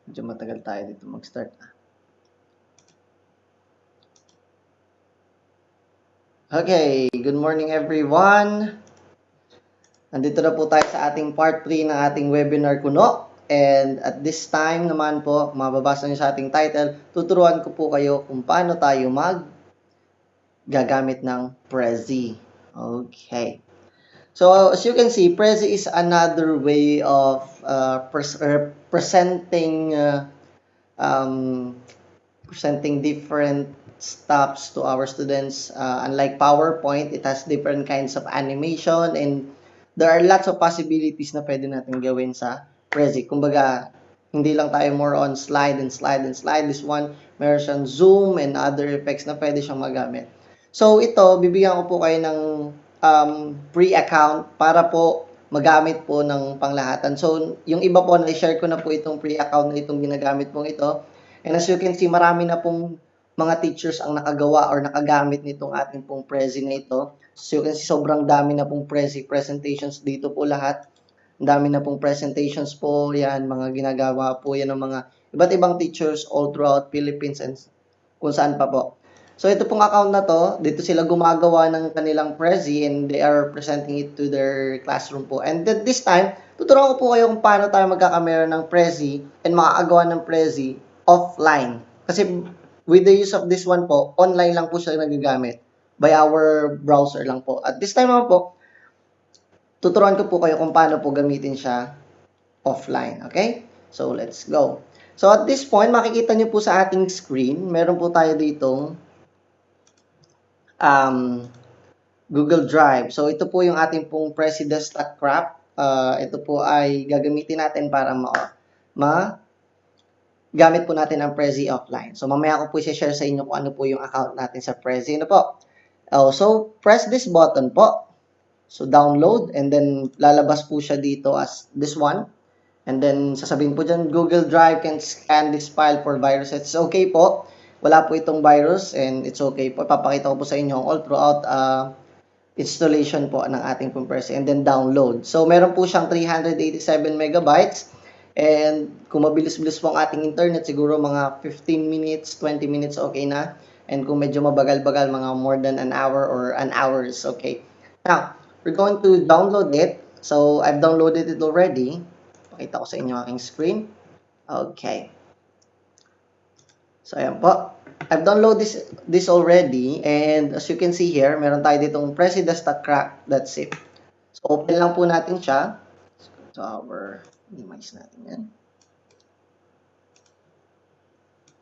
Medyo matagal tayo dito mag-start. Okay, good morning everyone. Nandito na po tayo sa ating part 3 ng ating webinar kuno. And at this time naman po, mababasa niyo sa ating title, tuturuan ko po kayo kung paano tayo gagamit ng Prezi. Okay. So, as you can see, Prezi is another way of presenting different stuffs to our students. Unlike PowerPoint, it has different kinds of animation and there are lots of possibilities na pwede natin gawin sa Prezi. Kumbaga, hindi lang tayo more on slide and slide and slide. This one, meron siyang zoom and other effects na pwede siyang magamit. So, ito, bibigyan ko po kayo ng free account para po magamit po ng panglahatan. So, yung iba po, na-share ko na po itong free account na itong ginagamit pong ito. And as you can see, marami na pong mga teachers ang nakagawa or nakagamit nitong ating pong Prezi na ito. So you can see, sobrang dami na pong Prezi presentations dito po lahat. Ang dami na pong presentations po yan, mga ginagawa po yan ng mga iba't ibang teachers all throughout Philippines and kung saan pa po. So ito pong account na to, dito sila gumagawa ng kanilang Prezi and they are presenting it to their classroom po. And this time, tuturuan ko po kayo kung paano tayo magkakamera ng Prezi and makakagawa ng Prezi offline. Kasi with the use of this one po, online lang po siya nagagamit by our browser lang po. At this time naman po, tuturuan ko po kayo kung paano po gamitin siya offline. Okay? So, let's go. So, at this point, makikita nyo po sa ating screen, meron po tayo ditong Google Drive. So, ito po yung ating pong Prezi Desktop Crop. Ito po ay gagamitin natin para gamit po natin ang Prezi offline. So, mamaya ko po i-share sa inyo kung ano po yung account natin sa Prezi. Ano po? So, press this button po. So, download. And then, lalabas po siya dito as this one. And then, sasabihin po dyan, Google Drive can scan this file for viruses. It's okay po. Wala po itong virus and it's okay po. Ipapakita ko po sa inyo all throughout installation po ng ating pong Prezi. And then, download. So, meron po siyang 387 megabytes. And kung mabilis-bilis po ang ating internet, siguro mga 15 minutes, 20 minutes, okay na. And kung medyo mabagal-bagal, mga more than an hour or an hours, okay. Now, we're going to download it. So, I've downloaded it already. Pakita ko sa inyo aking screen. Okay. So, ayan po. I've downloaded this already. And as you can see here, meron tayo ditong Prezi Desktop Crack. That's it. So, open lang po natin siya. So, minimize natin yan.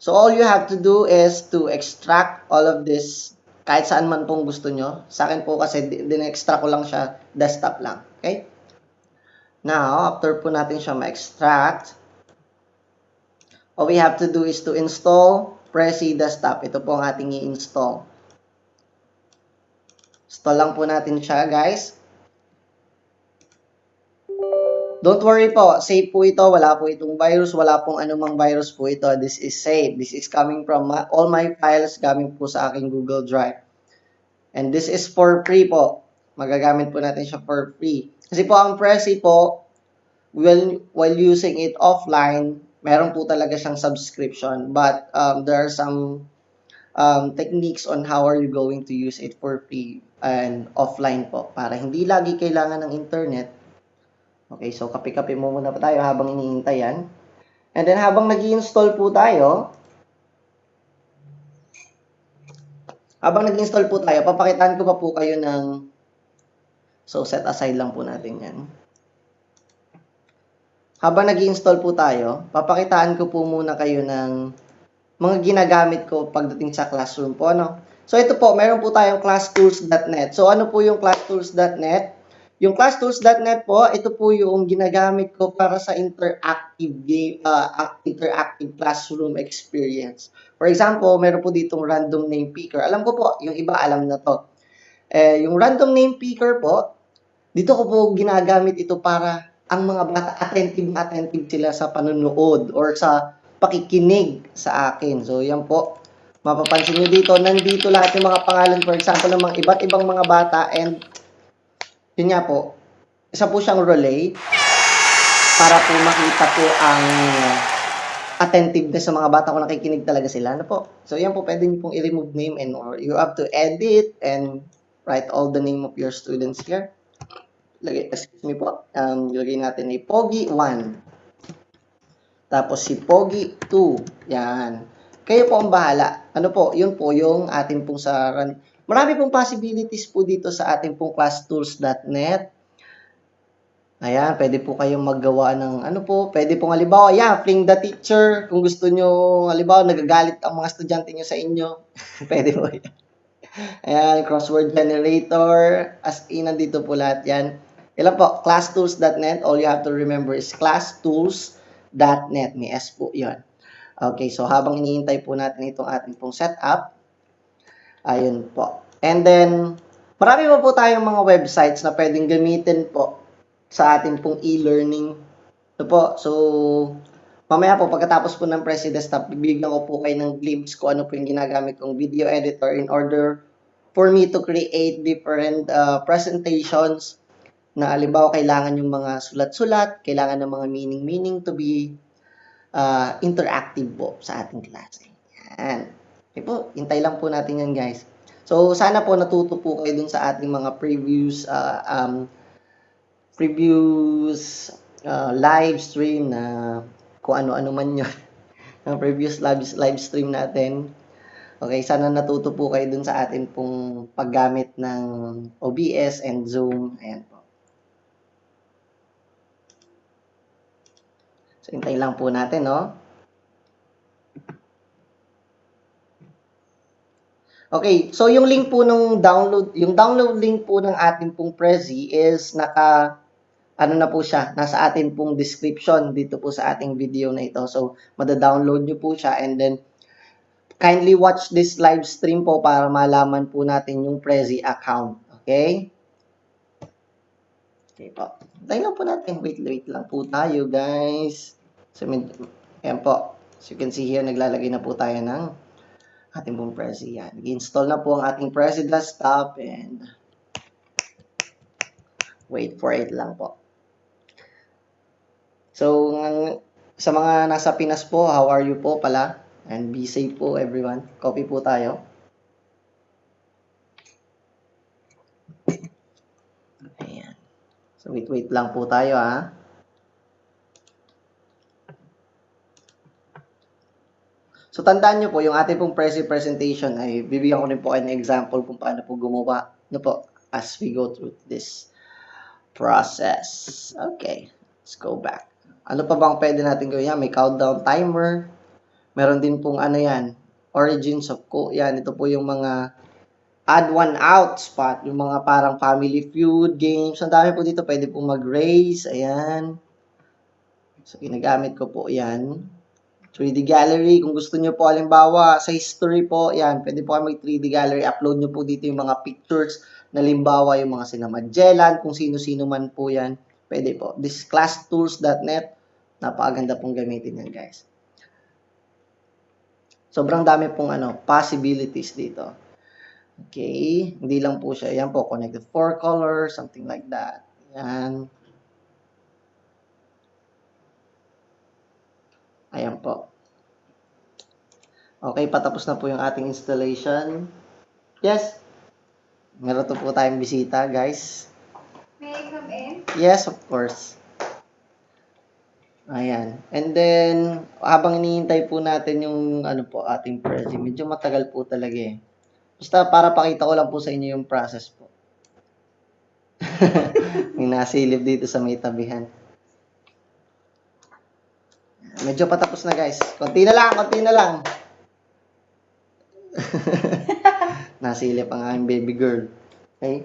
So, all you have to do is to extract all of this kahit saan man pong gusto nyo. Sa akin po kasi, din-extract ko lang siya, desktop lang. Okay? Now, after po natin siya ma-extract, all we have to do is to install Prezi Desktop. Ito po ang ating i-install. Install lang po natin siya, guys. Don't worry po, safe po ito. Wala po itong virus. Wala pong anumang virus po ito. This is safe. This is coming from all my files coming po sa aking Google Drive. And this is for free po. Magagamit po natin siya for free. Kasi po ang Prezi po, while using it offline, meron po talaga siyang subscription. But there are some techniques on how are you going to use it for free and offline po. Para hindi lagi kailangan ng internet. Okay, so kape-kape muna pa tayo habang iniintay yan. And then habang nag-i-install po tayo, papakitaan ko pa po kayo ng, so set aside lang po natin yan. Habang nag-i-install po tayo, papakitaan ko po muna kayo ng mga ginagamit ko pagdating sa classroom po, ano? So ito po, meron po tayong classtools.net. So ano po yung classtools.net? Yung classtools.net po, ito po yung ginagamit ko para sa interactive classroom experience. For example, meron po ditong random name picker. Alam ko po, yung iba alam na to. Yung random name picker po, dito ko po ginagamit ito para ang mga bata attentive sila sa panonood or sa pakikinig sa akin. So, yan po. Mapapansin nyo dito, nandito lahat yung mga pangalan, for example, ng mga iba't ibang mga bata and yun nga po, isa po siyang relay para po makita po ang attentiveness sa mga bata kung nakikinig talaga sila. Ano po? So, yan po, pwede niyo pong i-remove name and or you have to edit and write all the name of your students here. Excuse me po. Ilagay natin ay Pogi 1. Tapos si Pogi 2. Yan. Kayo po ang bahala. Ano po? Yun po yung ating pong sa... Marami pong possibilities po dito sa ating pong classtools.net. Ayan, pwede po kayong maggawa ng ano po, pwede pong halimbawa, fling the teacher, kung gusto nyo, halimbawa, nagagalit ang mga estudyante nyo sa inyo, pwede po yan. Ayan, crossword generator, as in, nandito po lahat yan. Ilan po, classtools.net, all you have to remember is classtools.net, may S po yun. Okay, so habang iniintay po natin itong ating pong setup, ayun po. And then, marami po tayong mga websites na pwedeng gamitin po sa ating pong e-learning. Ito po, so, mamaya po, pagkatapos po ng Prezi Desktop, bibigyan ko po kayo ng glimpse kung ano po yung ginagamit kong video editor in order for me to create different presentations na halimbawa kailangan yung mga sulat-sulat, kailangan ng mga meaning to be interactive po sa ating klase. Yan. Okay po, hintay lang po natin yan guys. So, sana po natuto po kayo dun sa ating mga previous live stream na kung ano-ano man yun. Ang previous live stream natin. Okay, sana natuto po kayo dun sa atin pong paggamit ng OBS and Zoom. Ayan po. So, hintayin lang po natin, no? Okay, so yung link po yung download link po ng ating pong Prezi is ano na po siya, nasa atin pong description dito po sa ating video na ito. So, mada-download nyo po siya and then kindly watch this live stream po para malaman po natin yung Prezi account. Okay? Okay po. Tayo lang po natin. Wait lang po tayo, guys. So, ayan po. As you can see here, naglalagay na po tayo ng ating pong Prezi. Yan. Nag-install na po ang ating Prezi desktop and wait for it lang po. So, sa mga nasa Pinas po, how are you po pala? And be safe po everyone. Copy po tayo. Ayan. So, wait lang po tayo ha. So, tandaan nyo po, yung ating pong Prezi presentation ay bibigyan ko rin po kayo ng example kung paano po gumawa po as we go through this process. Okay. Let's go back. Ano pa bang pwede natin gawin yan? May countdown timer. Meron din pong ano yan, origins of yan. Ito po yung mga add one out spot, yung mga parang family feud games. Ang dami po dito, pwede po mag-raise. Ayan. So, ginagamit ko po yan. 3D gallery, kung gusto nyo po, halimbawa, sa history po, yan, pwede po kayo mag 3D gallery. Upload nyo po dito yung mga pictures, na halimbawa yung mga sina Magellan, kung sino-sino man po yan. Pwede po. This classtools.net, napakaganda pong gamitin yan, guys. Sobrang dami pong possibilities dito. Okay, hindi lang po siya. Yan po, connected 4 colors, something like that. Yan. Ayan po. Okay, patapos na po yung ating installation. Yes. Meron to po tayong bisita, guys. May I come in? Yes, of course. Ayan. And then, habang iniintay po natin yung ating Prezi, medyo matagal po talaga eh. Basta para pakita ko lang po sa inyo yung process po. May nasilip dito sa may tabihan. Medyo patapos na guys. Konti na lang. Nasilip ang aking baby girl. Okay?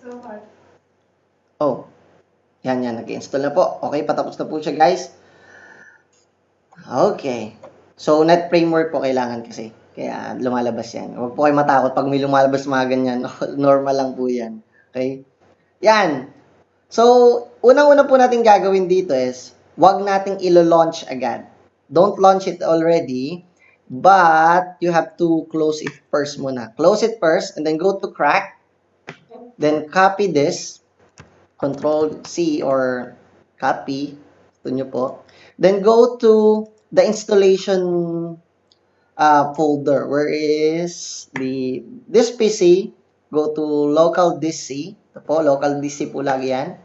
So hard. Oh. Yan. Nag-install na po. Okay, patapos na po siya guys. Okay. So, net framework po kailangan kasi. Kaya lumalabas yan. Huwag po kayo matakot pag may lumalabas mga ganyan. Normal lang po yan. Okay? Yan. So, unang-una po natin gagawin dito is, wag nating ilo-launch agad. Don't launch it already, but you have to close it first muna. Close it first, and then go to crack. Then copy this. Control C or copy. Ito nyo po. Then go to the installation folder. Where is this PC? Go to local DC. Ito po, local DC po lagi yan.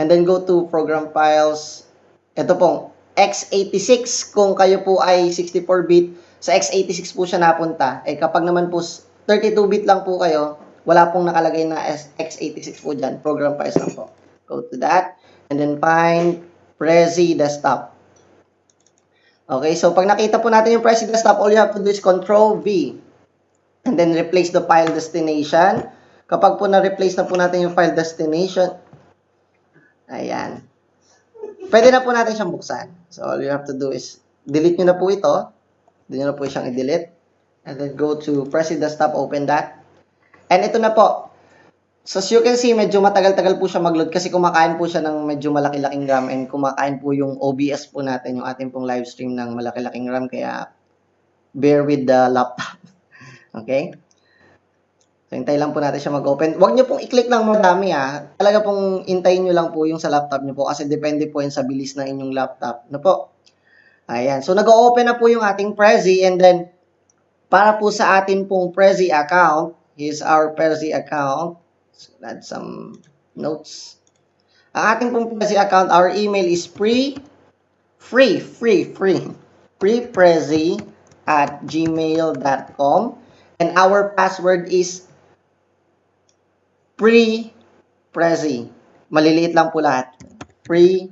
And then go to program files. Ito pong x86. Kung kayo po ay 64-bit, sa x86 po siya napunta. Eh kapag naman po 32-bit lang po kayo, wala pong nakalagay na x86 po dyan. Program files lang po. Go to that. And then find Prezi Desktop. Okay, so pag nakita po natin yung Prezi Desktop, all you have to do is Control V. And then replace the file destination. Kapag po na-replace na po natin yung file destination, ayan. Pwede na po natin siyang buksan. So, all you have to do is delete nyo na po ito. Doon nyo na po siyang i-delete. And then go to Prezi Desktop, open that. And ito na po. So, as you can see, medyo matagal-tagal po siya mag-load kasi kumakain po siya ng medyo malaki-laking RAM and kumakain po yung OBS po natin, yung ating pong live stream ng malaki-laking RAM. Kaya, bear with the laptop. Okay? So, hintay lang po natin siya mag-open. Huwag nyo pong i-click lang madami Talaga pong hintayin nyo lang po yung sa laptop nyo po kasi depende po yun sa bilis ng inyong laptop. Ano po? Ayan. So, nag-open na po yung ating Prezi and then, para po sa atin pong Prezi account, here's our Prezi account. So, add some notes. Ang ating pong Prezi account, our email is freeprezi@gmail.com and our password is Prezi. Maliliit lang po lahat. Prezi.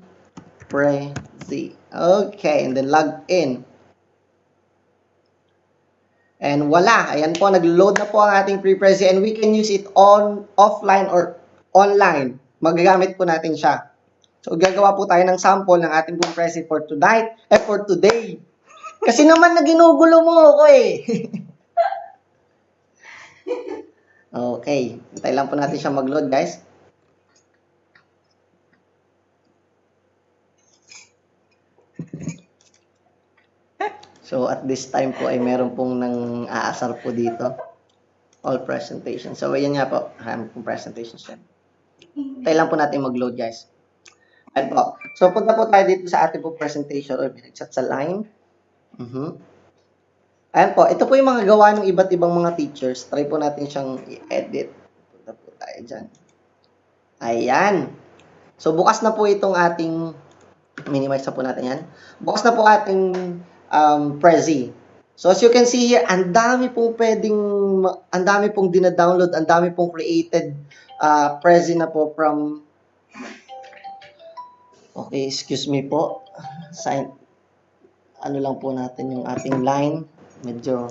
Okay, and then log in. And voila, ayan po, nag-load na po ang ating Prezi and we can use it offline or online. Magagamit po natin siya. So, gagawa po tayo ng sample ng ating pong Prezi for tonight, for today. Kasi naman, naginugulo mo ako eh. Okay, hintay lang po natin siya mag-load, guys. So, at this time po ay meron pong nang aasar po dito. All presentation. So, ayan nga po. Marami pong presentations yan. Hintay lang po natin mag-load, guys. Ayan po. So, punta po tayo dito sa ating po presentation or binagsak sa line. Ayan po. Ito po yung mga gawa ng iba't ibang mga teachers. Try po natin siyang i-edit. Punta po tayo dyan. Ayan. So, bukas na po itong ating minimize na po natin yan. Bukas na po ating Prezi. So, as you can see here, ang dami pong dina-download, ang dami pong created Prezi na po from, okay, excuse me po, ano lang po natin yung ating line, medyo,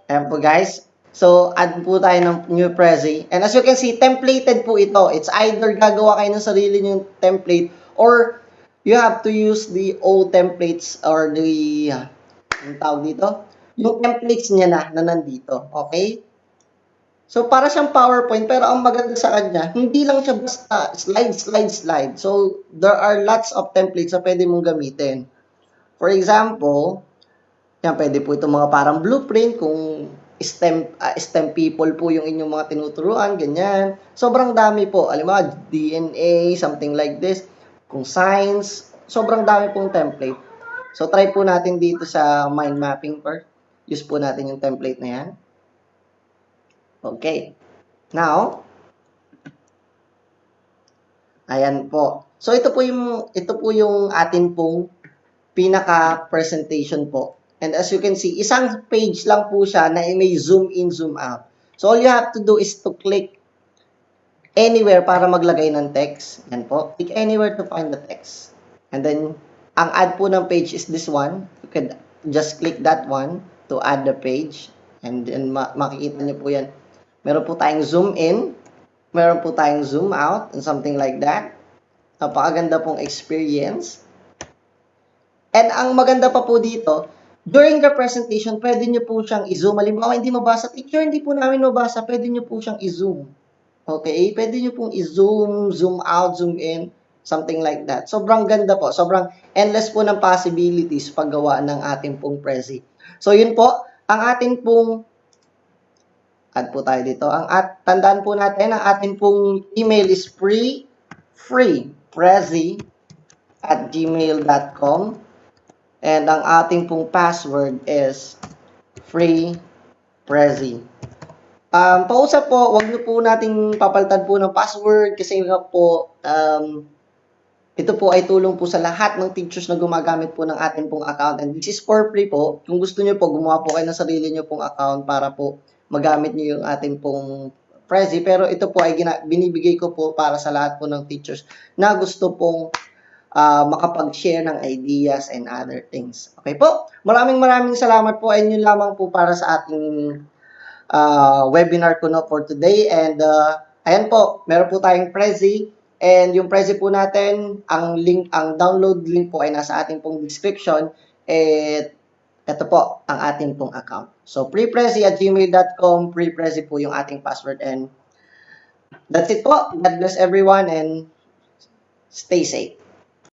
ayan po guys, so, add po tayo ng new Prezi, and as you can see, templated po ito, it's either gagawa kayo ng sarili nyo template, or you have to use the old templates or the, yung tawag dito, yung templates niya na nandito. Okay? So, para siyang PowerPoint, pero ang maganda sa kanya, hindi lang siya basta slide. So, there are lots of templates na pwede mong gamitin. For example, yan, pwede po itong mga parang blueprint, kung STEM people po yung inyong mga tinuturuan, ganyan. Sobrang dami po. Alam mo, DNA, something like this. Kung science, sobrang dami pong template. So, try po natin dito sa mind mapping part. Use po natin yung template na yan. Okay. Now, ayan po. So, ito po yung atin pong pinaka-presentation po. And as you can see, isang page lang po siya na may zoom in, zoom out. So, all you have to do is to click anywhere para maglagay ng text. Yan po. Click anywhere to find the text. And then, ang add po ng page is this one. You can just click that one to add the page. And then, makikita niyo po yan. Meron po tayong zoom in. Meron po tayong zoom out. And something like that. Napakaganda pong experience. And ang maganda pa po dito, during the presentation, pwede niyo po siyang i-zoom. Halimbawa, hindi mabasa. Teacher, hindi po namin mabasa. Pwede niyo po siyang i-zoom. Okay, pwede nyo pong i-zoom, zoom out, zoom in, something like that. Sobrang ganda po. Sobrang endless po ng possibilities paggawa ng ating pong Prezi. So, yun po. Ang ating pong, add po tayo dito. Tandaan po natin, ang ating pong email is freeprezi@gmail.com, and ang ating pong password is freeprezi. Pausap po, wag niyo po nating papalitan po ng password kasi nga po, ito po ay tulong po sa lahat ng teachers na gumagamit po ng ating pong account, and this is for free po. Kung gusto niyo po, gumawa po kayo ng sarili niyo pong account para po magamit niyo yung ating pong Prezi, pero ito po ay binibigay ko po para sa lahat po ng teachers na gusto pong makapag-share ng ideas and other things. Okay po? Maraming salamat po, and yun lamang po para sa ating webinar ko no for today. And ayan po, meron po tayong Prezi, and yung Prezi po natin, ang download link po ay nasa ating pong description, at ito po ang ating pong account. So freeprezi@gmail.com, freeprezi po yung ating password, and that's it po. God bless everyone and stay safe.